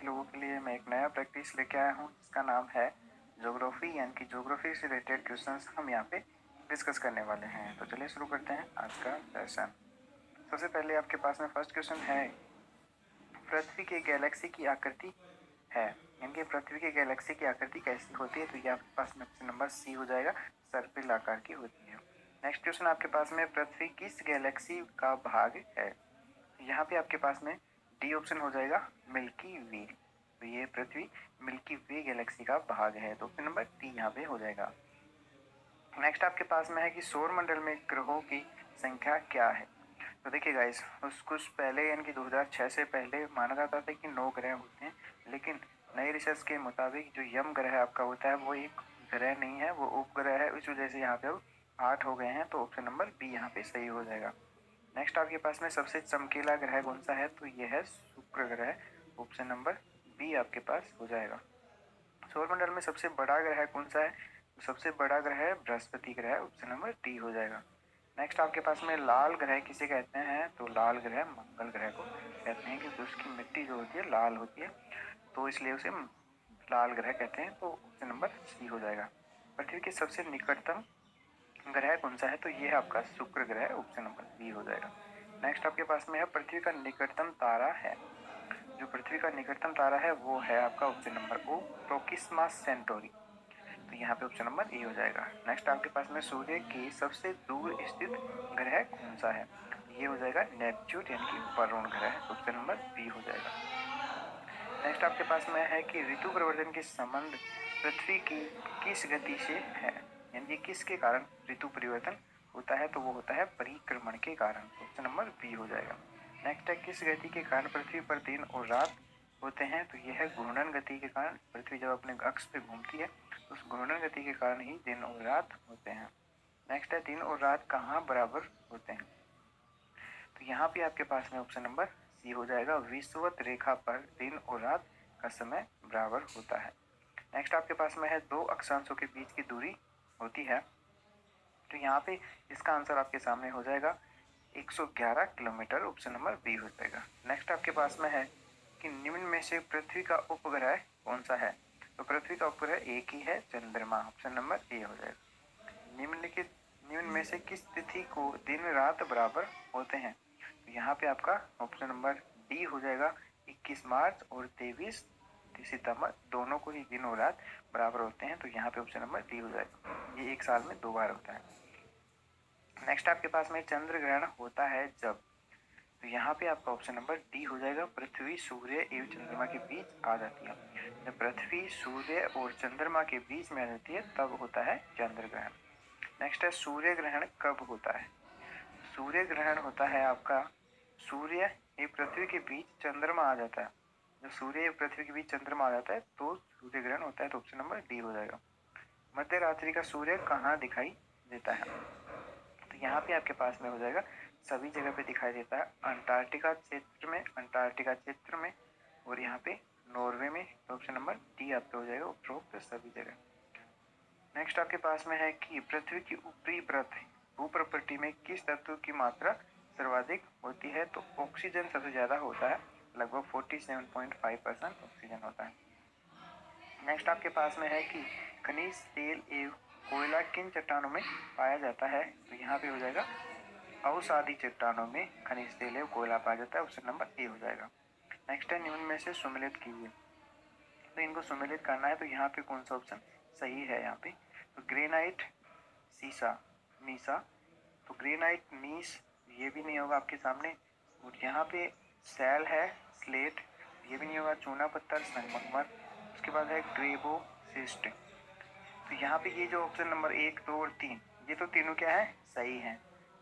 लोगों के लिए मैं एक नया प्रैक्टिस लेके आया हूँ जिसका नाम है ज्योग्राफी, यानी कि ज्योग्राफी से रिलेटेड क्वेश्चंस हम यहाँ पे डिस्कस करने वाले हैं। तो चलिए शुरू करते हैं आज का सेशन। सबसे पहले आपके पास में फर्स्ट क्वेश्चन है, पृथ्वी के गैलेक्सी की आकृति है, यानी कि पृथ्वी के गैलेक्सी की आकृति कैसी होती है? तो ये आपके पास में ऑप्शन नंबर सी हो जाएगा, सर्पिल आकार की होती है। नेक्स्ट क्वेश्चन आपके पास में, पृथ्वी किस गैलेक्सी का भाग है? यहाँ पे आपके पास में डी ऑप्शन हो जाएगा, मिल्की वे। तो ये पृथ्वी मिल्की वे गैलेक्सी का भाग है, तो ऑप्शन नंबर डी यहाँ पे हो जाएगा। नेक्स्ट आपके पास में है कि सौर मंडल में ग्रहों की संख्या क्या है? तो देखिए गाइस, कुछ पहले यानी कि 2006 से पहले माना जाता था कि 9 ग्रह होते हैं, लेकिन नई रिसर्च के मुताबिक जो यम ग्रह आपका होता है वो एक ग्रह नहीं है, वो उपग्रह है। इस वजह से यहाँ पे अब 8 हो गए हैं, तो ऑप्शन नंबर बी यहाँ पे सही हो जाएगा। नेक्स्ट आपके पास में सबसे चमकीला ग्रह कौन सा है? तो ये है शुक्र ग्रह, ऑप्शन नंबर बी आपके पास हो जाएगा। सौरमंडल में सबसे बड़ा ग्रह कौन सा है? तो सबसे बड़ा ग्रह है बृहस्पति ग्रह, ऑप्शन नंबर डी हो जाएगा। नेक्स्ट आपके पास में लाल ग्रह किसे कहते हैं? तो लाल ग्रह मंगल ग्रह को कहते हैं, क्योंकि उसकी मिट्टी जो होती है लाल होती है, तो इसलिए उसे लाल ग्रह कहते हैं, तो ऑप्शन नंबर सी हो जाएगा। पृथ्वी के सबसे निकटतम ग्रह कौन सा है? तो ये है आपका शुक्र ग्रह, ऑप्शन नंबर बी हो जाएगा। नेक्स्ट आपके पास में है, पृथ्वी का निकटतम तारा है। जो पृथ्वी का निकटतम तारा है वो है आपका ऑप्शन नंबर ओ, प्रोक्सिमा सेंटोरी। तो यहाँ पे ऑप्शन नंबर ए हो जाएगा। नेक्स्ट आपके पास में सूर्य की सबसे दूर स्थित ग्रह कौन सा है? ये हो जाएगा नेपच्यून, यानी कि वरुण ग्रह, ऑप्शन नंबर बी हो जाएगा। नेक्स्ट आपके पास में है कि ऋतु परिवर्तन के संबंध पृथ्वी की किस गति से है, यानी कि किसके कारण ऋतु परिवर्तन होता है? तो वो होता है परिक्रमण के कारण, ऑप्शन नंबर बी हो जाएगा। नेक्स्ट है, किस गति के कारण पृथ्वी पर दिन और रात होते हैं? तो यह है घूर्णन गति के कारण। पृथ्वी जब अपने अक्ष पे घूमती है तो उस घूर्णन गति के कारण ही दिन और रात होते हैं। नेक्स्ट है, दिन और रात कहाँ बराबर होते हैं? तो यहाँ पे आपके पास में ऑप्शन नंबर सी हो जाएगा, विषुवत रेखा पर दिन और रात का समय बराबर होता है। नेक्स्ट आपके पास में है, दो अक्षांशों के बीच की दूरी होती है। तो यहाँ पे इसका आंसर आपके सामने हो जाएगा 111 किलोमीटर, ऑप्शन नंबर बी हो जाएगा। नेक्स्ट आपके पास में है कि निम्न में से पृथ्वी का उपग्रह कौन सा है? तो पृथ्वी का उपग्रह एक ही है, चंद्रमा, ऑप्शन नंबर ए हो जाएगा। निम्न में से किस तिथि को दिन रात बराबर होते हैं? तो यहाँ पे आपका ऑप्शन नंबर डी हो जाएगा, 21 मार्च और 23 सितंबर, दोनों को ही दिन और रात बराबर होते हैं, तो यहाँ पे ऑप्शन नंबर डी हो जाएगा। ये एक साल में 2 बार होता है। नेक्स्ट आपके पास में चंद्र ग्रहण होता है जब? तो यहाँ पे आपका ऑप्शन नंबर डी हो जाएगा, पृथ्वी सूर्य एवं चंद्रमा के बीच आ जाती है। जब पृथ्वी सूर्य और चंद्रमा के बीच में आ जाती है तब होता है चंद्र ग्रहण। नेक्स्ट है, सूर्य ग्रहण कब होता है? सूर्य ग्रहण होता है आपका, सूर्य एवं पृथ्वी के बीच चंद्रमा आ जाता है। जब सूर्य एवं पृथ्वी के बीच चंद्रमा आ जाता है तो सूर्य ग्रहण होता है, तो ऑप्शन नंबर डी हो जाएगा। मध्य रात्रि का सूर्य कहाँ दिखाई देता है? तो यहाँ पे आपके पास में हो जाएगा, सभी जगह पे दिखाई देता है, अंटार्कटिका क्षेत्र में और यहाँ पे नॉर्वे में, तो ऑप्शन नंबर डी आपके हो जाएगा, उपरोक्त सभी जगह। नेक्स्ट आपके पास में है कि पृथ्वी की ऊपरी परत भूप्रपट्टी में किस तत्व की मात्रा सर्वाधिक होती है? तो ऑक्सीजन सबसे ज्यादा होता है, लगभग 47.5% ऑक्सीजन होता है। नेक्स्ट आपके पास में है कि खनिज तेल एवं कोयला किन चट्टानों में पाया जाता है? तो यहाँ पे हो जाएगा, अवसादी चट्टानों में खनिज तेल एवं कोयला पाया जाता है, ऑप्शन नंबर ए हो जाएगा। नेक्स्ट है, निम्न में से सम्मिलित कीजिए। तो इनको सम्मिलित करना है, तो यहाँ पे कौन सा ऑप्शन सही है? यहाँ पे तो ग्रेनाइट, सीसा, मीसा, तो ग्रेनाइट, मीस ये भी नहीं होगा आपके सामने, और यहाँ पे सैल है, स्लेट ये भी नहीं होगा, चूना पत्थर, संगमरमर, उसके बाद है ग्रेबो सिस्ट। तो यहाँ पे ये जो ऑप्शन नंबर 1, 2 और 3, ये तो तीनों क्या है? सही है।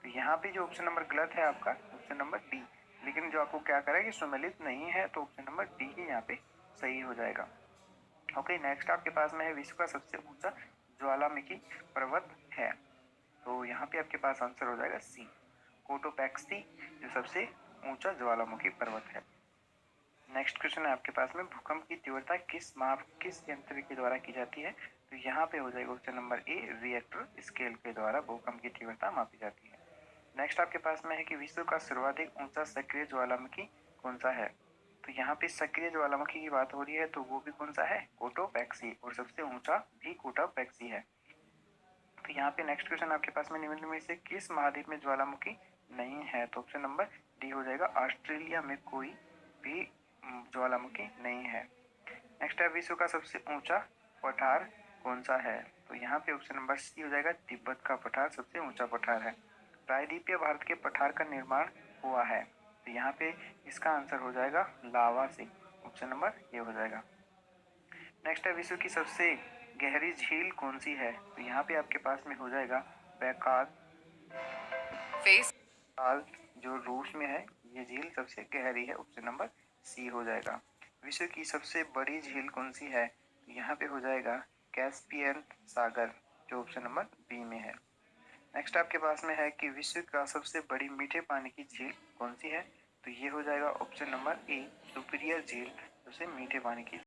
तो यहाँ पे जो ऑप्शन नंबर गलत है आपका ऑप्शन नंबर डी, लेकिन जो आपको क्या करेगा कि सम्मिलित नहीं है, तो ऑप्शन नंबर डी ही यहाँ पे सही हो जाएगा। ओके, नेक्स्ट आपके पास में है, विश्व का सबसे ऊंचा ज्वालामुखी पर्वत है? तो यहाँ पे आपके पास आंसर हो जाएगा सी, कोटोपैक्सी, जो सबसे ऊंचा ज्वालामुखी पर्वत है। नेक्स्ट क्वेश्चन है आपके पास में, भूकंप की तीव्रता किस यंत्र के द्वारा की जाती है? तो यहाँ पे हो जाएगा option number A, Richter scale के द्वारा भूकंप की तीव्रता मापी जाती है। नेक्स्ट आपके पास में है कि विश्व का सर्वाधिक ऊंचा सक्रिय ज्वालामुखी कौन सा है? तो यहाँ पे सक्रिय ज्वालामुखी की बात हो रही है, तो वो भी कौन सा है? कोटोपैक्सी, और सबसे ऊंचा भी कोटोपैक्सी है। तो यहाँ पे नेक्स्ट क्वेश्चन आपके पास में निम्न में से किस महाद्वीप में ज्वालामुखी नहीं है? तो ऑप्शन नंबर डी हो जाएगा, ऑस्ट्रेलिया में कोई भी ज्वालामुखी नहीं है। नेक्स्ट है, विश्व का सबसे ऊंचा पठार कौन सा है? तो यहाँ पे ऑप्शन नंबर सी हो जाएगा, तिब्बत का पठार सबसे ऊंचा पठार है। प्रायद्वीपीय भारत के पठार का निर्माण हुआ है, तो यहाँ पे इसका आंसर हो जाएगा लावा से, ऑप्शन नंबर ये हो जाएगा। नेक्स्ट है, विश्व की सबसे गहरी झील कौन सी है? तो यहाँ पे आपके पास में हो जाएगा बैकाल फेस, जो रूस में है, ये झील सबसे गहरी है, ऑप्शन नंबर सी हो जाएगा। विश्व की सबसे बड़ी झील कौन सी है? तो यहाँ पे हो जाएगा कैस्पियन सागर, जो ऑप्शन नंबर बी में है। नेक्स्ट आपके पास में है कि विश्व का सबसे बड़ी मीठे पानी की झील कौन सी है? तो ये हो जाएगा ऑप्शन नंबर ए, सुपीरियर झील सबसे मीठे पानी की